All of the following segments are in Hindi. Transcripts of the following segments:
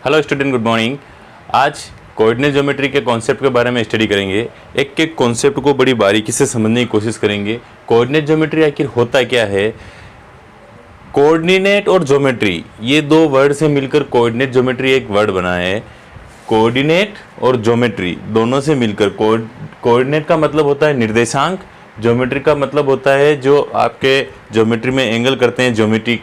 Hello student, good morning. आज कोऑर्डिनेट ज्योमेट्री के कॉन्सेप्ट के बारे में स्टडी करेंगे। एक एक कॉन्सेप्ट को बड़ी बारीकी से समझने की कोशिश करेंगे। कोऑर्डिनेट ज्योमेट्री आखिर होता क्या है? कोऑर्डिनेट और ज्योमेट्री, ये दो वर्ड से मिलकर कोऑर्डिनेट ज्योमेट्री एक वर्ड बना है। कोऑर्डिनेट और ज्योमेट्री दोनों से मिलकर कोऑर्डिनेट का मतलब होता है निर्देशांक, ज्योमेट्री का मतलब होता है जो आपके ज्योमेट्री में एंगल करते हैं, ज्योमेट्री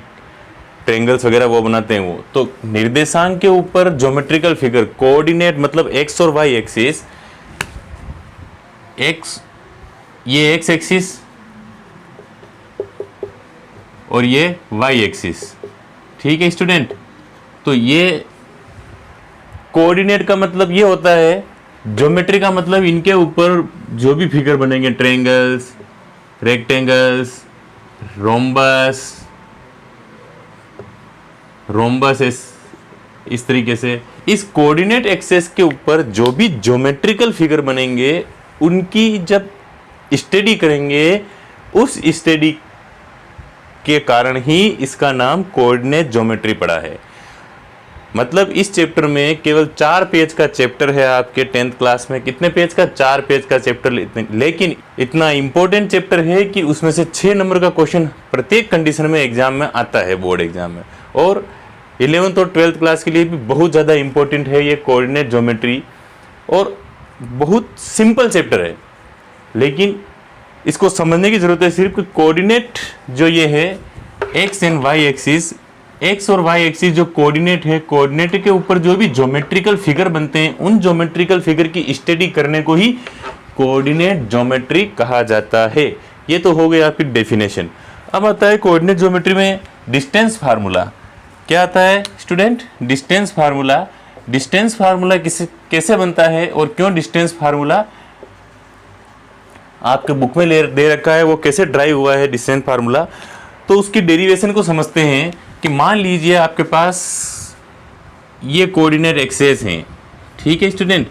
ट्रेंगल्स वगैरह वो बनाते हैं वो। तो निर्देशांक के ऊपर ज्योमेट्रिकल फिगर, कोऑर्डिनेट मतलब एक्स और वाई एक्सिस, एक्स ये एक्स एक्सिस और ये वाई एक्सिस। ठीक है स्टूडेंट, तो ये कोऑर्डिनेट का मतलब ये होता है, ज्योमेट्री का मतलब इनके ऊपर जो भी फिगर बनेंगे, ट्रायंगल्स, रेक्टेंगल्स, रोम्बस इस तरीके से इस कोऑर्डिनेट एक्सेस के ऊपर जो भी ज्योमेट्रिकल फिगर बनेंगे उनकी जब स्टडी करेंगे, उस स्टडी के कारण ही इसका नाम कोऑर्डिनेट ज्योमेट्री पड़ा है। मतलब इस चैप्टर में केवल 4 पेज का चैप्टर है आपके 10th क्लास में। कितने पेज का? 4 पेज का चैप्टर, लेकिन इतना इंपॉर्टेंट चैप्टर है कि उसमें से 6 नंबर का क्वेश्चन प्रत्येक कंडीशन में एग्जाम में आता है, बोर्ड एग्जाम में। और 11th और 12th क्लास के लिए भी बहुत ज़्यादा इंपॉर्टेंट है ये कोऑर्डिनेट ज्योमेट्री। और बहुत सिंपल चैप्टर है, लेकिन इसको समझने की ज़रूरत है सिर्फ कि कोऑर्डिनेट जो ये है X and Y axis, X और वाई एक्सिस जो कोऑर्डिनेट है, कोऑर्डिनेट के ऊपर जो भी ज्योमेट्रिकल फिगर बनते हैं उन ज्योमेट्रिकल फिगर की स्टडी करने को ही कोऑर्डिनेट ज्योमेट्री कहा जाता है। ये तो हो गई आपकी डेफिनेशन। अब आता है कोऑर्डिनेट ज्योमेट्री में डिस्टेंस फार्मूला। क्या आता है student? Distance formula. Distance formula कैसे बनता है और क्यों डिस्टेंस फार्मूला आपके बुक में दे रखा है, वो कैसे ड्राइव हुआ है डिस्टेंस फार्मूला, तो उसकी डेरिवेशन को समझते हैं। कि मान लीजिए आपके पास ये कोऑर्डिनेट एक्सेस हैं, ठीक है स्टूडेंट,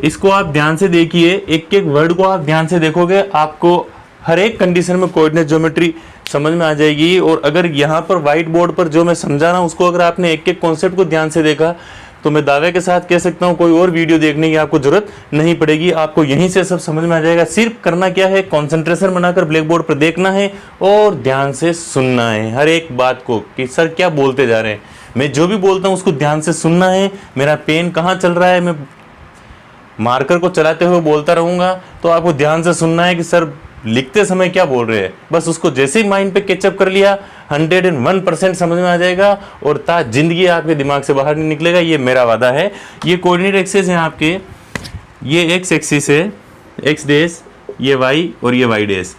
इसको आप ध्यान से देखिए, एक एक वर्ड को आप ध्यान से देखोगे, आपको हर एक कंडीशन में कोऑर्डिनेट ज्योमेट्री समझ में आ जाएगी। और अगर यहाँ पर व्हाइट बोर्ड पर जो मैं समझा रहा हूँ उसको अगर आपने एक एक कॉन्सेप्ट को ध्यान से देखा तो मैं दावे के साथ कह सकता हूँ कोई और वीडियो देखने की आपको जरूरत नहीं पड़ेगी, आपको यहीं से सब समझ में आ जाएगा। सिर्फ करना क्या है, कंसंट्रेशन बनाकर ब्लैक बोर्ड पर देखना है और ध्यान से सुनना है हर एक बात को कि सर क्या बोलते जा रहे हैं। मैं जो भी बोलता हूँ उसको ध्यान से सुनना है। मेरा पेन कहाँ चल रहा है, मैं मार्कर को चलाते हुए बोलता रहूँगा, तो आपको ध्यान से सुनना है कि सर लिखते समय क्या बोल रहे हैं। बस उसको जैसे ही माइंड पे कैचअप कर लिया 101% समझ में आ जाएगा और जिंदगी आपके दिमाग से बाहर नहीं निकलेगा, ये मेरा वादा है। ये कोऑर्डिनेट एक्सिस हैं आपके, ये एक्स एक्सिस है, एक्स डैश, ये वाई और ये वाई डैश।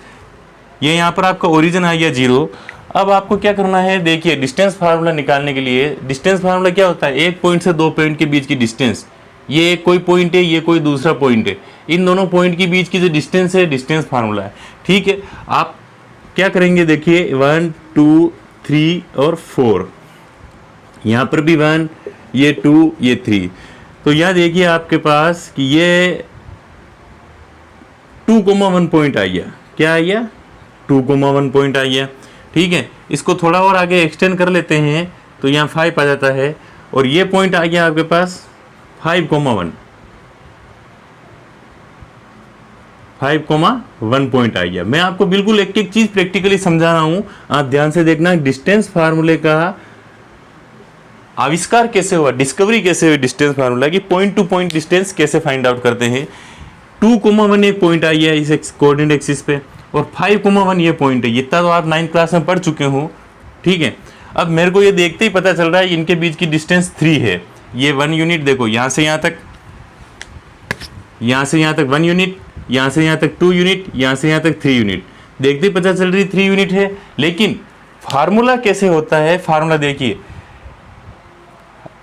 ये यहाँ पर आपका ओरिजिन आ गया 0। अब आपको क्या करना है, देखिए डिस्टेंस फार्मूला निकालने के लिए, डिस्टेंस फार्मूला क्या होता है? एक पॉइंट से 2 पॉइंट के बीच की डिस्टेंस। ये कोई पॉइंट है, ये कोई दूसरा पॉइंट है, इन दोनों पॉइंट के बीच की जो डिस्टेंस है, डिस्टेंस फार्मूला है। ठीक है, आप क्या करेंगे, देखिए 1 2 3 और 4, यहाँ पर भी 1, ये 2, ये 3। तो यहाँ देखिए आपके पास कि ये 2,1 पॉइंट आ गया। क्या आ गया? 2,1 पॉइंट आ गया। ठीक है, इसको थोड़ा और आगे एक्सटेंड कर लेते हैं तो यहाँ 5 आ जाता है और ये पॉइंट आ गया आपके पास 5,1 पॉइंट आ गया। मैं आपको बिल्कुल एक एक चीज प्रैक्टिकली समझा रहा हूं, आप ध्यान से देखना। डिस्टेंस फार्मूले का आविष्कार कैसे हुआ, डिस्कवरी कैसे हुई डिस्टेंस फार्मूला की, पॉइंट टू पॉइंट डिस्टेंस कैसे फाइंड आउट करते हैं। 2,1 एक पॉइंट आई है इस कोऑर्डिनेट एक्सिस पे और 5,1 ये पॉइंट है। इतना तो आप 9th क्लास में पढ़ चुके हो। ठीक है, अब मेरे को ये देखते ही पता चल रहा है इनके बीच की डिस्टेंस 3 है। ये 1 यूनिट, देखो यहाँ से यहाँ तक, यहाँ से यहाँ तक 1 यूनिट, यहाँ से यहाँ तक 2 यूनिट, यहाँ से यहाँ तक 3 यूनिट। देखते ही पता चल रही 3 यूनिट है। लेकिन फार्मूला कैसे होता है? फार्मूला देखिए,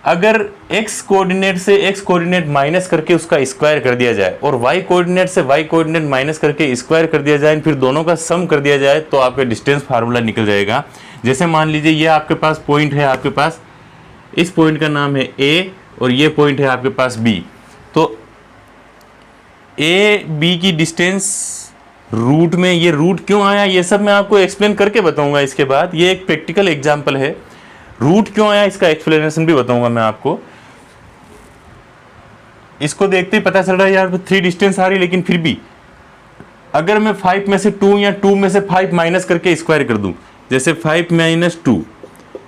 अगर x कोऑर्डिनेट से x कोऑर्डिनेट माइनस करके उसका स्क्वायर कर दिया जाए और y कोऑर्डिनेट से y कोऑर्डिनेट माइनस करके स्क्वायर कर दिया जाए, फिर दोनों का सम कर दिया जाए तो आपका डिस्टेंस फार्मूला निकल जाएगा। जैसे मान लीजिए ये आपके पास पॉइंट है, आपके पास इस पॉइंट का नाम है A और ये पॉइंट है आपके पास B। तो A B की डिस्टेंस रूट में, ये रूट क्यों आया ये सब मैं आपको एक्सप्लेन करके बताऊंगा इसके बाद। ये एक प्रैक्टिकल एग्जांपल है, रूट क्यों आया इसका एक्सप्लेनेशन भी बताऊंगा मैं आपको। इसको देखते ही पता चल रहा है यार 3 डिस्टेंस आ रही है, लेकिन फिर भी अगर मैं 5 में से 2 या 2 में से 5 माइनस करके स्क्वायर कर दूं, जैसे 5 माइनस 2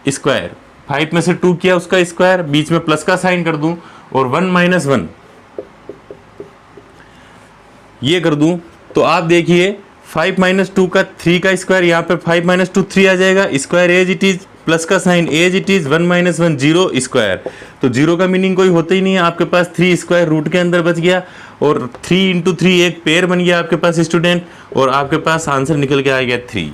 स्क्वायर, 5 में से 2 किया उसका स्क्वायर, बीच में प्लस का साइन कर दूं और 1 माइनस 1 ये कर दूं, तो आप देखिए 5 माइनस 2 का 3 का स्क्वायर, यहाँ पे 5 माइनस 2 3 आ जाएगा, square as it is, plus का sine as it is, 1 minus 1 0 square. तो जीरो का मीनिंग कोई होता ही नहीं है, आपके पास 3 स्क्वायर रूट के अंदर बच गया और 3 इंटू 3 एक पेयर बन गया आपके पास स्टूडेंट, और आपके पास आंसर निकल के आ गया 3।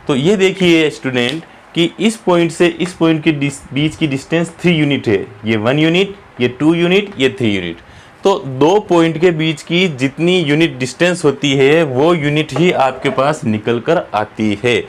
तो ये देखिए स्टूडेंट कि इस पॉइंट से इस पॉइंट के बीच की डिस्टेंस 3 यूनिट है, ये 1 यूनिट, ये 2 यूनिट, ये 3 यूनिट। तो दो पॉइंट के बीच की जितनी यूनिट डिस्टेंस होती है वो यूनिट ही आपके पास निकल कर आती है।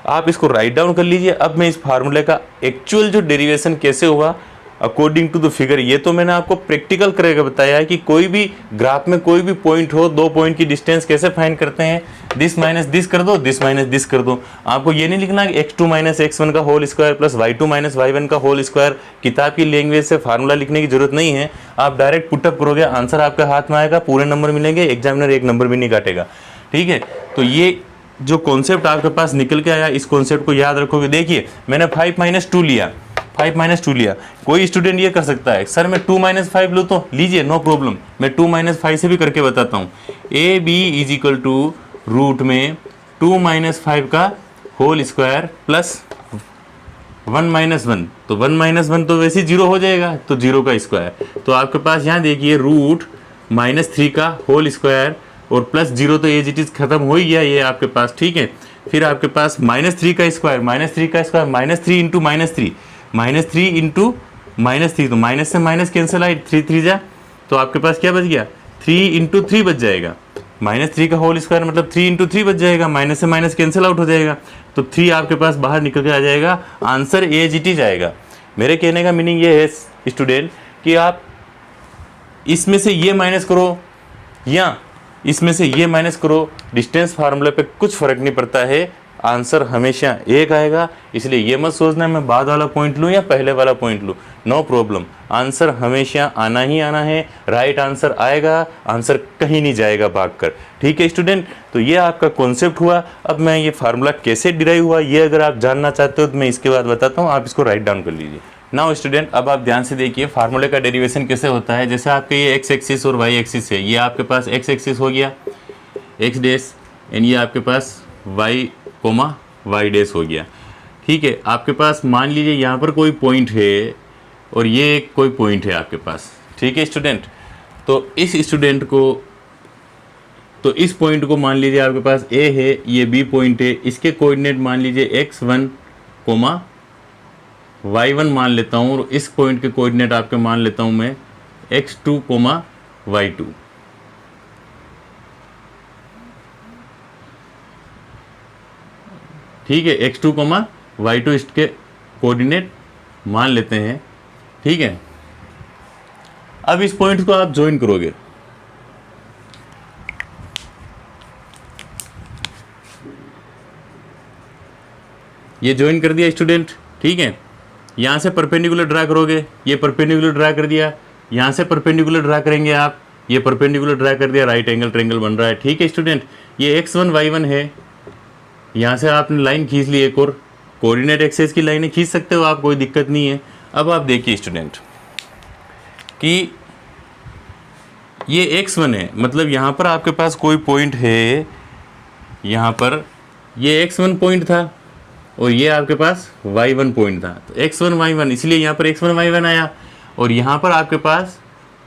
आप इसको राइट डाउन कर लीजिए। अब मैं इस फार्मूले का एक्चुअल जो डेरिवेशन कैसे हुआ अकॉर्डिंग टू द फिगर, ये तो मैंने आपको प्रैक्टिकल करके बताया है कि कोई भी ग्राफ में कोई भी पॉइंट हो, दो पॉइंट की डिस्टेंस कैसे फाइंड करते हैं, दिस माइनस दिस कर दो, दिस माइनस दिस कर दो। आपको ये नहीं लिखना कि x2 माइनस x1 का whole square plus y2 minus y1 का होल स्क्वायर। किताब की लैंग्वेज से फार्मूला लिखने की जरूरत नहीं है, आप डायरेक्ट पुटअप करोगे, आंसर आपके हाथ में आएगा, पूरे नंबर मिलेंगे, एग्जामिनर एक नंबर भी नहीं काटेगा। ठीक है, तो ये जो कॉन्सेप्ट आपके पास निकल के आया, इस कॉन्सेप्ट को याद रखोगे। देखिए मैंने 5 माइनस 2 लिया, 5 माइनस 2 लिया, कोई स्टूडेंट ये कर सकता है सर मैं 2 माइनस 5 लूँ, तो लीजिए नो प्रॉब्लम, मैं 2 माइनस 5 से भी करके बताता हूँ। A B is equal to root में 2 माइनस 5 का होल स्क्वायर प्लस 1 माइनस 1, तो 1 माइनस 1 तो वैसे ही 0 हो जाएगा, तो 0 का स्क्वायर। तो आपके पास यहाँ देखिए रूट -3 का होल स्क्वायर और प्लस 0, तो एज इट इज खत्म हो ही गया ये आपके पास। ठीक है, फिर आपके पास -3 का स्क्वायर, -3 का स्क्वायर, -3 इंटू -3, -3 इंटू -3, तो माइनस से माइनस कैंसिल आए, 3 3 जा, तो आपके पास क्या बच गया 3 इंटू 3 बच जाएगा। -3 का होल स्क्वायर मतलब 3 इंटू 3 बच जाएगा, माइनस से माइनस कैंसिल आउट हो जाएगा, तो 3 आपके पास बाहर निकल के आ जाएगा, आंसर एज इट इज आएगा। मेरे कहने का मीनिंग ये है स्टूडेंट कि आप इसमें से ये माइनस करो या इसमें से ये माइनस करो, डिस्टेंस फार्मूले पे कुछ फर्क नहीं पड़ता है, आंसर हमेशा एक आएगा। इसलिए ये मत सोचना मैं बाद वाला पॉइंट लूँ या पहले वाला पॉइंट लूँ, नो प्रॉब्लम, आंसर हमेशा आना ही आना है, राइट आंसर आएगा, आंसर कहीं नहीं जाएगा भागकर। ठीक है स्टूडेंट, तो ये आपका कॉन्सेप्ट हुआ। अब मैं ये फार्मूला कैसे डिराइव हुआ ये अगर आप जानना चाहते हो तो मैं इसके बाद बताता हूँ, आप इसको राइट डाउन कर लीजिए। नाउ स्टूडेंट अब आप ध्यान से देखिए फार्मूले का डेरिवेशन कैसे होता है। जैसे आपके ये एक्स एक्सिस और वाई एक्सिस है, ये आपके पास एक्स एक्सिस हो गया एक्स डैश, एंड ये आपके पास वाई कोमा वाई डैश हो गया। ठीक है, आपके पास मान लीजिए यहाँ पर कोई पॉइंट है और ये एक कोई पॉइंट है आपके पास। ठीक है स्टूडेंट, तो इस पॉइंट को मान लीजिए आपके पास ए है, ये बी पॉइंट है, इसके कोऑर्डिनेट मान लीजिए x1 कोमा y1 मान लेता हूँ, और इस पॉइंट के कोऑर्डिनेट आपके मान लेता हूँ मैं x2 कोमा y2। ठीक है, x2 कोमा y2 इसके कोऑर्डिनेट मान लेते हैं। ठीक है, अब इस पॉइंट को आप ज्वाइन करोगे, ये ज्वाइन कर दिया स्टूडेंट। ठीक है, यहाँ से परपेंडिकुलर ड्रा करोगे, ये परपेंडिकुलर ड्रा कर दिया, यहाँ से परपेंडिकुलर ड्रा करेंगे आप, ये परपेंडिकुलर ड्रा कर दिया, राइट एंगल ट्रायंगल बन रहा है। ठीक है स्टूडेंट, ये x1 y1 है, यहाँ से आपने लाइन खींच ली, एक और कोऑर्डिनेट एक्सेस की लाइनें खींच सकते हो आप, कोई दिक्कत नहीं है। अब आप देखिए स्टूडेंट कि ये x1 है, मतलब यहाँ पर आपके पास कोई पॉइंट है, यहाँ पर ये x1 पॉइंट था और ये आपके पास y1 पॉइंट था, तो x1 y1 इसलिए यहाँ पर x1 y1 आया, और यहाँ पर आपके पास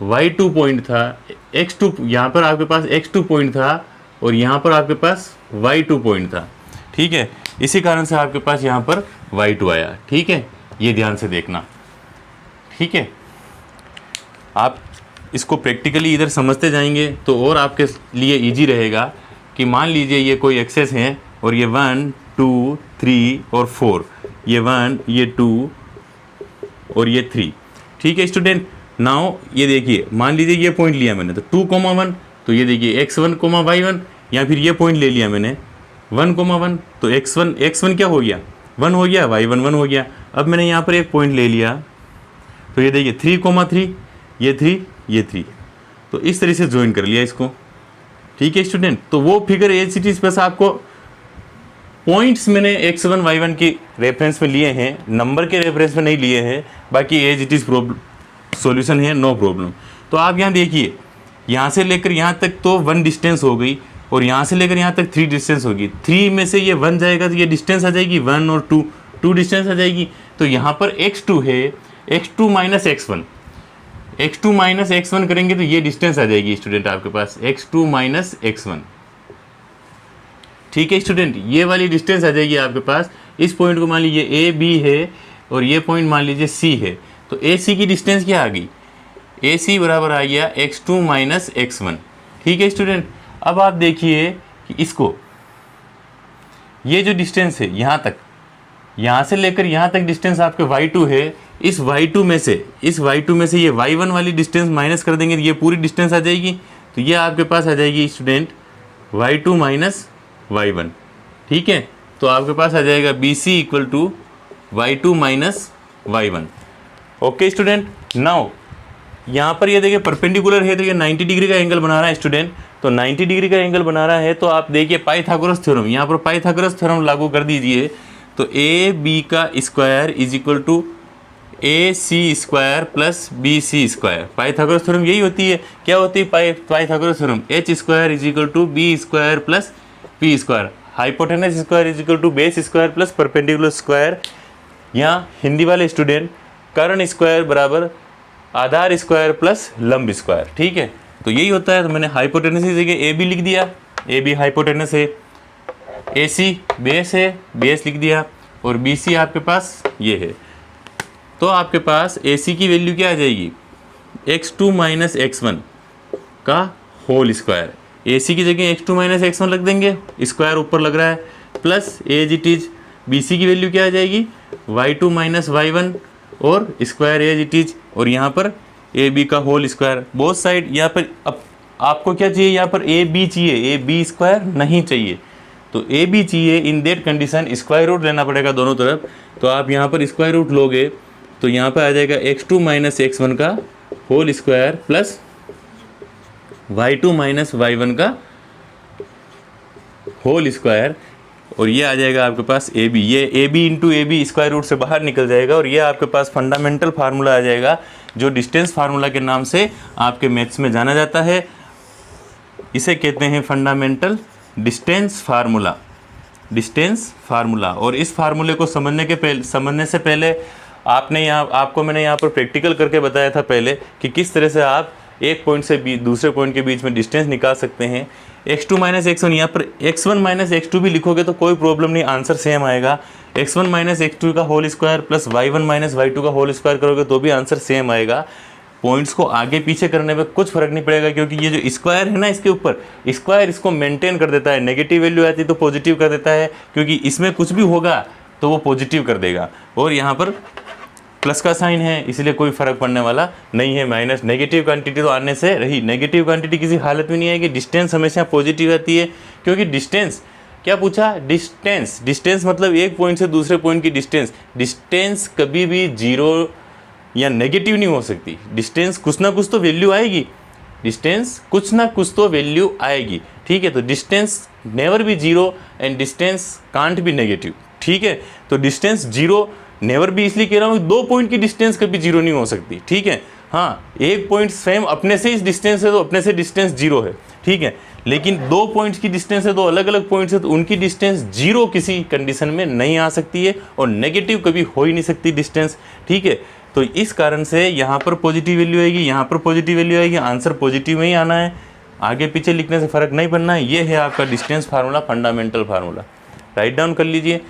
y2 पॉइंट था, x2 यहाँ पर आपके पास x2 पॉइंट था और यहाँ पर आपके पास y2 पॉइंट था। ठीक है, इसी कारण से आपके पास यहाँ पर y2 आया। ठीक है, ये ध्यान से देखना। ठीक है, आप इसको प्रैक्टिकली इधर समझते जाएंगे तो और आपके लिए इजी रहेगा कि मान लीजिए ये कोई एक्सेस है और ये 1 2 3 और 4, ये 1 ये 2 और ये 3। ठीक है स्टूडेंट, नाउ ये देखिए मान लीजिए ये पॉइंट लिया मैंने, तो 2,1, तो ये देखिए x1 y1, या फिर ये पॉइंट ले लिया मैंने 1,1, तो x1 क्या हो गया 1 हो गया, y1 1 हो गया। अब मैंने यहाँ पर एक पॉइंट ले लिया, तो ये देखिए 3,3, ये 3 ये 3, तो इस तरह से ज्वाइन कर लिया इसको, ठीक है स्टूडेंट। तो वो फिगर एज इट इज, बस आपको पॉइंट्स मैंने x1 y1 की रेफरेंस में लिए हैं, नंबर के रेफरेंस में नहीं लिए हैं, बाकी एज इट इज सॉल्यूशन है, नो प्रॉब्लम। तो आप यहाँ देखिए, यहाँ से लेकर यहाँ तक तो 1 डिस्टेंस हो गई और यहाँ से लेकर यहाँ तक 3 डिस्टेंस होगी। 3 में से ये 1 जाएगा तो ये डिस्टेंस आ जाएगी 1 और 2 डिस्टेंस आ जाएगी। तो यहाँ पर x2 है, x2 minus x1, x2 minus x1 करेंगे तो ये डिस्टेंस आ जाएगी स्टूडेंट आपके पास x2 माइनस x1, ठीक है स्टूडेंट। ये वाली डिस्टेंस आ जाएगी आपके पास। इस पॉइंट को मान लीजिए a b है और ये पॉइंट मान लीजिए c है, तो ए सी की डिस्टेंस क्या आ गई, ए सी बराबर आ गया x2 माइनस x1, ठीक है स्टूडेंट। अब आप देखिए कि इसको, ये जो डिस्टेंस है यहाँ तक, यहाँ से लेकर यहाँ तक डिस्टेंस आपके y2 है, इस y2 में से ये y1 वाली डिस्टेंस माइनस कर देंगे तो ये पूरी डिस्टेंस आ जाएगी। तो ये आपके पास आ जाएगी स्टूडेंट y2 माइनस y1, ठीक है। तो आपके पास आ जाएगा BC equal to y2 minus y1। Okay student. Now यहाँ पर ये देखिए परपेंडिकुलर है तो ये 90 डिग्री का एंगल बना रहा है स्टूडेंट। तो 90 डिग्री का एंगल बना रहा है तो आप देखिए पाइथागोरस थ्योरम, यहाँ पर पाइथागोरस थ्योरम लागू कर दीजिए। तो ए बी का square is equal to A C square plus B C square. Pythagoras theorem यही होती है। क्या होती है Pythagoras theorem, H square is equal to B square plus P square, hypotenuse square is equal to base square plus perpendicular square. यहाँ हिंदी वाले स्टूडेंट कर्ण स्क्वायर बराबर आधार स्क्वायर प्लस लंब स्क्वायर, ठीक है। तो यही होता है। तो मैंने हाइपोटेनस की जगह ए बी लिख दिया, ए बी हाइपोटेनस है, ए सी बेस है, बेस लिख दिया, और बी सी आपके पास ये है। तो आपके पास ए सी की वैल्यू क्या आ जाएगी, x2 माइनस x1 का होल स्क्वायर। ए सी की जगह x2 माइनस x1 रख देंगे, स्क्वायर ऊपर लग रहा है, plus as it is B C की वैल्यू क्या आ जाएगी y2 माइनस y1 और स्क्वायर एज इट इज, और यहाँ पर ए बी का होल स्क्वायर बोथ साइड। यहाँ पर अब आपको क्या चाहिए, यहाँ पर ए बी चाहिए, ए बी स्क्वायर नहीं चाहिए। तो ए बी चाहिए, in that condition square root लेना पड़ेगा दोनों तरफ। तो आप यहाँ पर स्क्वायर रूट लोगे तो यहाँ पर आ जाएगा x2 माइनस x1 का whole square plus y2 minus y1 का होल स्क्वायर, और ये आ जाएगा आपके पास ए बी। ये A B into A B square root से बाहर निकल जाएगा और ये आपके पास फंडामेंटल फार्मूला आ जाएगा, जो डिस्टेंस फार्मूला के नाम से आपके मैथ्स में जाना जाता है। इसे कहते हैं fundamental distance formula, distance formula. और इस फार्मूले को समझने से पहले आपको मैंने यहाँ पर प्रैक्टिकल करके बताया था पहले कि किस तरह से आप एक पॉइंट से दूसरे पॉइंट के बीच में डिस्टेंस निकाल सकते हैं। x2 माइनस x1, यहाँ पर x1 माइनस x2 भी लिखोगे तो कोई प्रॉब्लम नहीं, आंसर सेम आएगा। x1 माइनस x2 का whole square plus y1 minus y2 का होल स्क्वायर करोगे तो भी आंसर सेम आएगा। पॉइंट्स को आगे पीछे करने में कुछ फर्क नहीं पड़ेगा, क्योंकि ये जो स्क्वायर है ना, इसके ऊपर स्क्वायर इसको मेंटेन कर देता है। नेगेटिव वैल्यू आती है तो पॉजिटिव कर देता है, क्योंकि इसमें कुछ भी होगा तो वो पॉजिटिव कर देगा। और यहाँ पर प्लस का साइन है इसलिए कोई फर्क पड़ने वाला नहीं है। माइनस नेगेटिव क्वांटिटी तो आने से रही, नेगेटिव क्वांटिटी किसी हालत में नहीं आएगी। डिस्टेंस हमेशा पॉजिटिव आती है, क्योंकि डिस्टेंस क्या पूछा, डिस्टेंस मतलब एक पॉइंट से दूसरे पॉइंट की डिस्टेंस कभी भी जीरो या नेगेटिव नहीं हो सकती। डिस्टेंस कुछ ना कुछ तो वैल्यू आएगी, डिस्टेंस कुछ ना कुछ तो वैल्यू आएगी, ठीक है। तो distance never be zero and distance can't be negative, ठीक है। तो डिस्टेंस जीरो नेवर भी इसलिए कह रहा हूँ, 2 पॉइंट की डिस्टेंस कभी जीरो नहीं हो सकती, ठीक है। हाँ, एक पॉइंट सेम अपने से इस डिस्टेंस है तो अपने से डिस्टेंस जीरो है, ठीक है। लेकिन 2 पॉइंट्स की डिस्टेंस है, 2 अलग अलग पॉइंट्स है, तो उनकी डिस्टेंस जीरो किसी कंडीशन में नहीं आ सकती है और नेगेटिव कभी हो ही नहीं सकती डिस्टेंस, ठीक है। तो इस कारण से यहाँ पर पॉजिटिव वैल्यू आएगी, यहाँ पर पॉजिटिव वैल्यू आएगी, आंसर पॉजिटिव में ही आना है, आगे पीछे लिखने से फ़र्क नहीं पड़ना है। ये है आपका distance formula, fundamental formula. Write down कर लीजिए।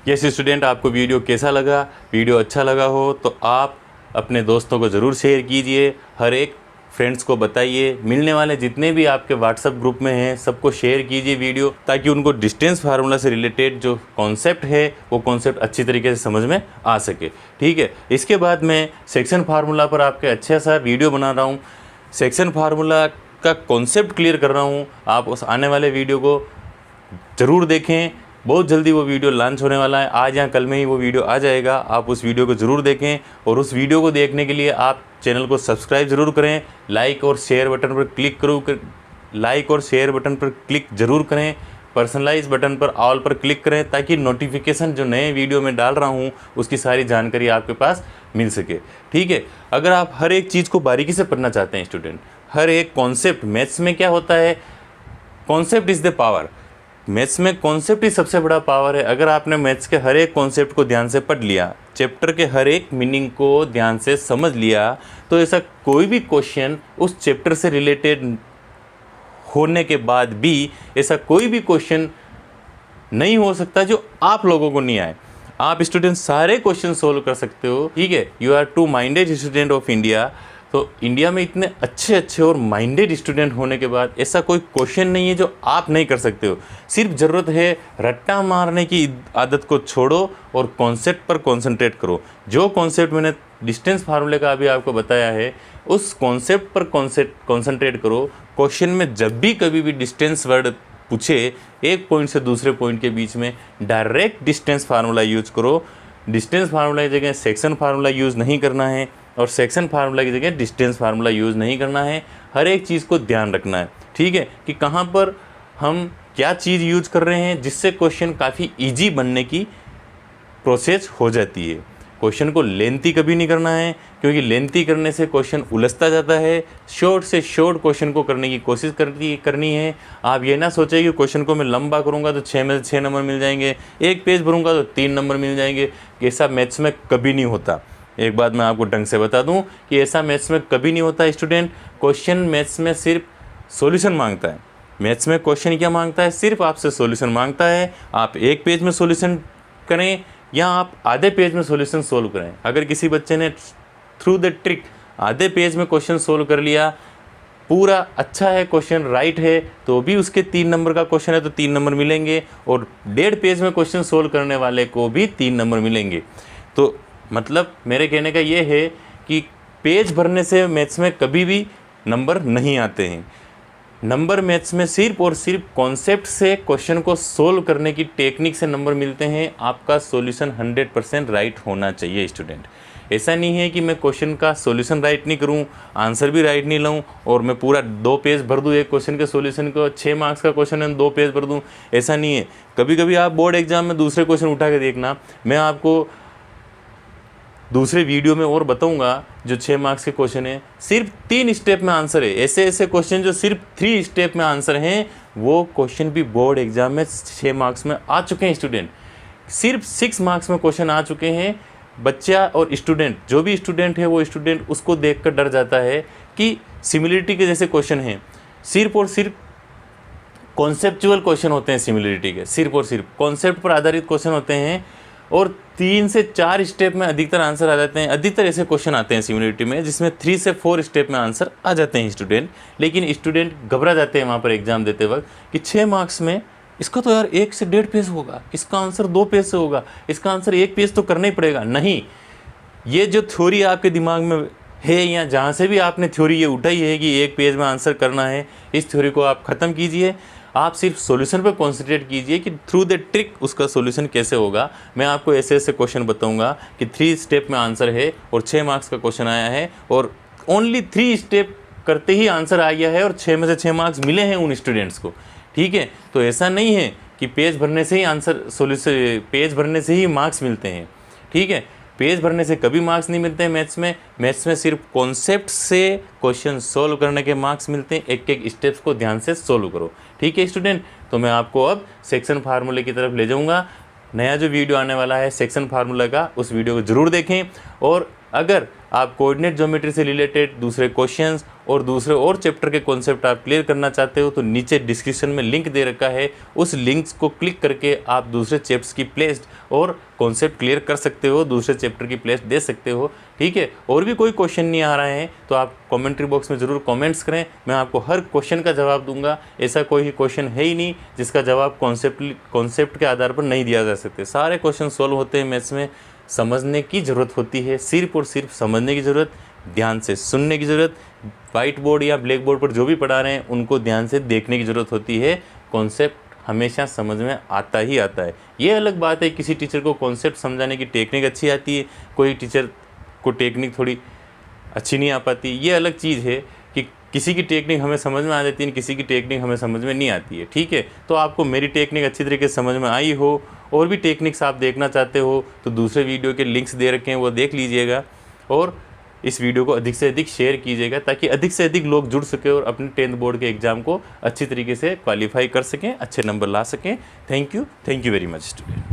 यस स्टूडेंट, आपको वीडियो कैसा लगा? वीडियो अच्छा लगा हो तो आप अपने दोस्तों को ज़रूर शेयर कीजिए, हर एक फ्रेंड्स को बताइए, मिलने वाले जितने भी आपके व्हाट्सएप ग्रुप में हैं सबको शेयर कीजिए वीडियो, ताकि उनको डिस्टेंस फार्मूला से रिलेटेड जो कॉन्सेप्ट है वो कॉन्सेप्ट अच्छी तरीके से समझ में आ सके, ठीक है। इसके बाद मैं सेक्शन फार्मूला पर आपके अच्छा सा वीडियो बना रहा हूँ, सेक्शन फार्मूला का कॉन्सेप्ट क्लियर कर रहा हूँ। आप उस आने वाले वीडियो को ज़रूर देखें, बहुत जल्दी वो वीडियो लॉन्च होने वाला है, आज या कल में ही वो वीडियो आ जाएगा। आप उस वीडियो को ज़रूर देखें और उस वीडियो को देखने के लिए आप चैनल को सब्सक्राइब ज़रूर करें, लाइक और शेयर बटन पर क्लिक ज़रूर करें, पर्सनलाइज बटन पर ऑल पर क्लिक करें, ताकि नोटिफिकेशन जो नए वीडियो में डाल रहा हूँ उसकी सारी जानकारी आपके पास मिल सके। ठीक है, अगर आप हर एक चीज़ को बारीकी से पढ़ना चाहते हैं स्टूडेंट, हर एक कॉन्सेप्ट, मैथ्स में क्या होता है, concept is the power. Maths में कॉन्सेप्ट ही सबसे बड़ा पावर है। अगर आपने मैथ्स के हर एक कॉन्सेप्ट को ध्यान से पढ़ लिया, चैप्टर के हर एक मीनिंग को ध्यान से समझ लिया, तो ऐसा कोई भी क्वेश्चन उस चैप्टर से रिलेटेड होने के बाद भी ऐसा कोई भी क्वेश्चन नहीं हो सकता जो आप लोगों को नहीं आए। आप स्टूडेंट सारे क्वेश्चन सोल्व कर सकते हो। ठीक है, you are too minded student of India. तो इंडिया में इतने अच्छे अच्छे और माइंडेड स्टूडेंट होने के बाद ऐसा कोई क्वेश्चन नहीं है जो आप नहीं कर सकते हो। सिर्फ ज़रूरत है रट्टा मारने की आदत को छोड़ो और कॉन्सेप्ट पर कंसंट्रेट करो। जो कॉन्सेप्ट मैंने डिस्टेंस फार्मूले का अभी आपको बताया है, उस कॉन्सेप्ट पर कंसंट्रेट करो। क्वेश्चन में जब भी कभी भी डिस्टेंस वर्ड पूछे, एक पॉइंट से दूसरे पॉइंट के बीच में डायरेक्ट डिस्टेंस फार्मूला यूज करो। डिस्टेंस फार्मूला की जगह सेक्शन फार्मूला यूज़ नहीं करना है और सेक्शन फार्मूला की जगह डिस्टेंस फार्मूला यूज़ नहीं करना है। हर एक चीज़ को ध्यान रखना है। ठीक है, कि कहाँ पर हम क्या चीज़ यूज कर रहे हैं जिससे क्वेश्चन काफ़ी ईजी बनने की प्रोसेस हो जाती है। क्वेश्चन को लेंथी कभी नहीं करना है, क्योंकि लेंथी करने से क्वेश्चन उलझता जाता है। शॉर्ट से शॉर्ट क्वेश्चन को करने की कोशिश करनी है। आप ये ना सोचें कि क्वेश्चन को मैं लंबा करूँगा तो 6 में से 6 नंबर मिल जाएंगे, एक पेज भरूँगा तो 3 नंबर मिल जाएंगे। ऐसा मैथ्स में कभी नहीं होता। एक बात मैं आपको ढंग से बता दूं कि ऐसा मैथ्स में कभी नहीं होता स्टूडेंट। क्वेश्चन मैथ्स में सिर्फ सॉल्यूशन मांगता है। मैथ्स में क्वेश्चन क्या मांगता है, सिर्फ आपसे सॉल्यूशन मांगता है। आप एक पेज में सॉल्यूशन करें या आप आधे पेज में सॉल्यूशन सोल्व करें। अगर किसी बच्चे ने थ्रू द ट्रिक आधे पेज में क्वेश्चन सोल्व कर लिया, पूरा अच्छा है, क्वेश्चन राइट है, तो भी उसके 3 नंबर का क्वेश्चन है तो 3 नंबर मिलेंगे, और 1.5 पेज में क्वेश्चन सोल्व करने वाले को भी 3 नंबर मिलेंगे। तो मतलब मेरे कहने का ये है कि पेज भरने से मैथ्स में कभी भी नंबर नहीं आते हैं। नंबर मैथ्स में सिर्फ और सिर्फ कॉन्सेप्ट से क्वेश्चन को सोल्व करने की टेक्निक से नंबर मिलते हैं। आपका सॉल्यूशन 100% राइट होना चाहिए स्टूडेंट। ऐसा नहीं है कि मैं क्वेश्चन का सॉल्यूशन राइट नहीं करूं, आंसर भी राइट नहीं लाऊं और मैं पूरा 2 पेज भर दूं एक क्वेश्चन के सॉल्यूशन को। 6 मार्क्स का क्वेश्चन है, 2 पेज भर दूं, ऐसा नहीं है। कभी कभी आप बोर्ड एग्जाम में दूसरे क्वेश्चन उठा के देखना, मैं आपको दूसरे वीडियो में और बताऊंगा जो 6 मार्क्स के क्वेश्चन है, सिर्फ 3 स्टेप में आंसर है। ऐसे ऐसे क्वेश्चन जो सिर्फ 3 स्टेप में आंसर हैं, वो क्वेश्चन भी बोर्ड एग्जाम में 6 मार्क्स में आ चुके हैं स्टूडेंट। सिर्फ 6 मार्क्स में क्वेश्चन आ चुके हैं। बच्चा और स्टूडेंट, जो भी स्टूडेंट है वो स्टूडेंट उसको देख कर डर जाता है कि सिमिलरिटी के जैसे क्वेश्चन हैं। सिर्फ और सिर्फ कॉन्सेप्चुअल क्वेश्चन होते हैं सिमिलरिटी के, सिर्फ और सिर्फ कॉन्सेप्ट पर आधारित क्वेश्चन होते हैं और 3 से 4 स्टेप में अधिकतर आंसर आ जाते हैं। अधिकतर ऐसे क्वेश्चन आते हैं सिमिलरिटी में जिसमें 3 से 4 स्टेप में आंसर आ जाते हैं स्टूडेंट। लेकिन स्टूडेंट घबरा जाते हैं वहाँ पर एग्जाम देते वक्त कि 6 मार्क्स में इसका तो यार 1 से 1.5 पेज होगा, इसका आंसर 2 पेज से होगा, इसका आंसर 1 पेज तो करना ही पड़ेगा। नहीं, ये जो थ्योरी आपके दिमाग में है या जहाँ से भी आपने थ्योरी ये उठाई है कि 1 पेज में आंसर करना है, इस थ्योरी को आप ख़त्म कीजिए। आप सिर्फ सॉल्यूशन पर कॉन्सेंट्रेट कीजिए कि थ्रू द ट्रिक उसका सॉल्यूशन कैसे होगा। मैं आपको ऐसे ऐसे क्वेश्चन बताऊंगा कि 3 स्टेप में आंसर है और 6 मार्क्स का क्वेश्चन आया है और ओनली 3 स्टेप करते ही आंसर आ गया है और 6 में से 6 मार्क्स मिले हैं उन स्टूडेंट्स को। ठीक है, तो ऐसा नहीं है कि पेज भरने से ही आंसर सॉल्यूशन, पेज भरने से ही मार्क्स मिलते हैं। ठीक है, पेज भरने से कभी मार्क्स नहीं मिलते हैं मैथ्स में। मैथ्स में सिर्फ कॉन्सेप्ट से क्वेश्चन सोल्व करने के मार्क्स मिलते हैं। एक एक स्टेप्स को ध्यान से सोल्व करो। ठीक है स्टूडेंट, तो मैं आपको अब सेक्शन फार्मूले की तरफ ले जाऊंगा। नया जो वीडियो आने वाला है सेक्शन फार्मूला का, उस वीडियो को ज़रूर देखें। और अगर आप कोऑर्डिनेट ज्योमेट्री से रिलेटेड दूसरे क्वेश्चंस और दूसरे और चैप्टर के कॉन्सेप्ट आप क्लियर करना चाहते हो तो नीचे डिस्क्रिप्शन में लिंक दे रखा है, उस लिंक्स को क्लिक करके आप दूसरे चैप्टर्स की प्लेलिस्ट और कॉन्सेप्ट क्लियर कर सकते हो, दूसरे चैप्टर की प्लेलिस्ट दे सकते हो। ठीक है, और भी कोई क्वेश्चन नहीं आ रहे हैं तो आप कमेंट्री बॉक्स में ज़रूर कमेंट्स करें, मैं आपको हर क्वेश्चन का जवाब दूंगा। ऐसा कोई क्वेश्चन है ही नहीं जिसका जवाब कॉन्सेप्ट के आधार पर नहीं दिया जा सकते। सारे क्वेश्चन सॉल्व होते हैं मैथ्स में। समझने की ज़रूरत होती है, सिर्फ और सिर्फ समझने की ज़रूरत, ध्यान से सुनने की ज़रूरत। वाइट बोर्ड या ब्लैक बोर्ड पर जो भी पढ़ा रहे हैं उनको ध्यान से देखने की ज़रूरत होती है। कॉन्सेप्ट हमेशा समझ में आता ही आता है। ये अलग बात है किसी टीचर को कॉन्सेप्ट समझाने की टेक्निक अच्छी आती है, कोई टीचर को टेक्निक थोड़ी अच्छी नहीं आ पाती। ये अलग चीज़ है कि किसी की टेक्निक हमें समझ में आ जाती है, किसी की टेक्निक हमें समझ में नहीं आती है। ठीक है, तो आपको मेरी टेक्निक अच्छी तरीके से समझ में आई हो और भी टेक्निक्स आप देखना चाहते हो तो दूसरे वीडियो के लिंक्स दे रखे हैं, वो देख लीजिएगा और इस वीडियो को अधिक से अधिक शेयर कीजिएगा ताकि अधिक से अधिक लोग जुड़ सके और अपने 10th बोर्ड के एग्ज़ाम को अच्छी तरीके से क्वालिफाई कर सकें, अच्छे नंबर ला सकें। Thank you very much student.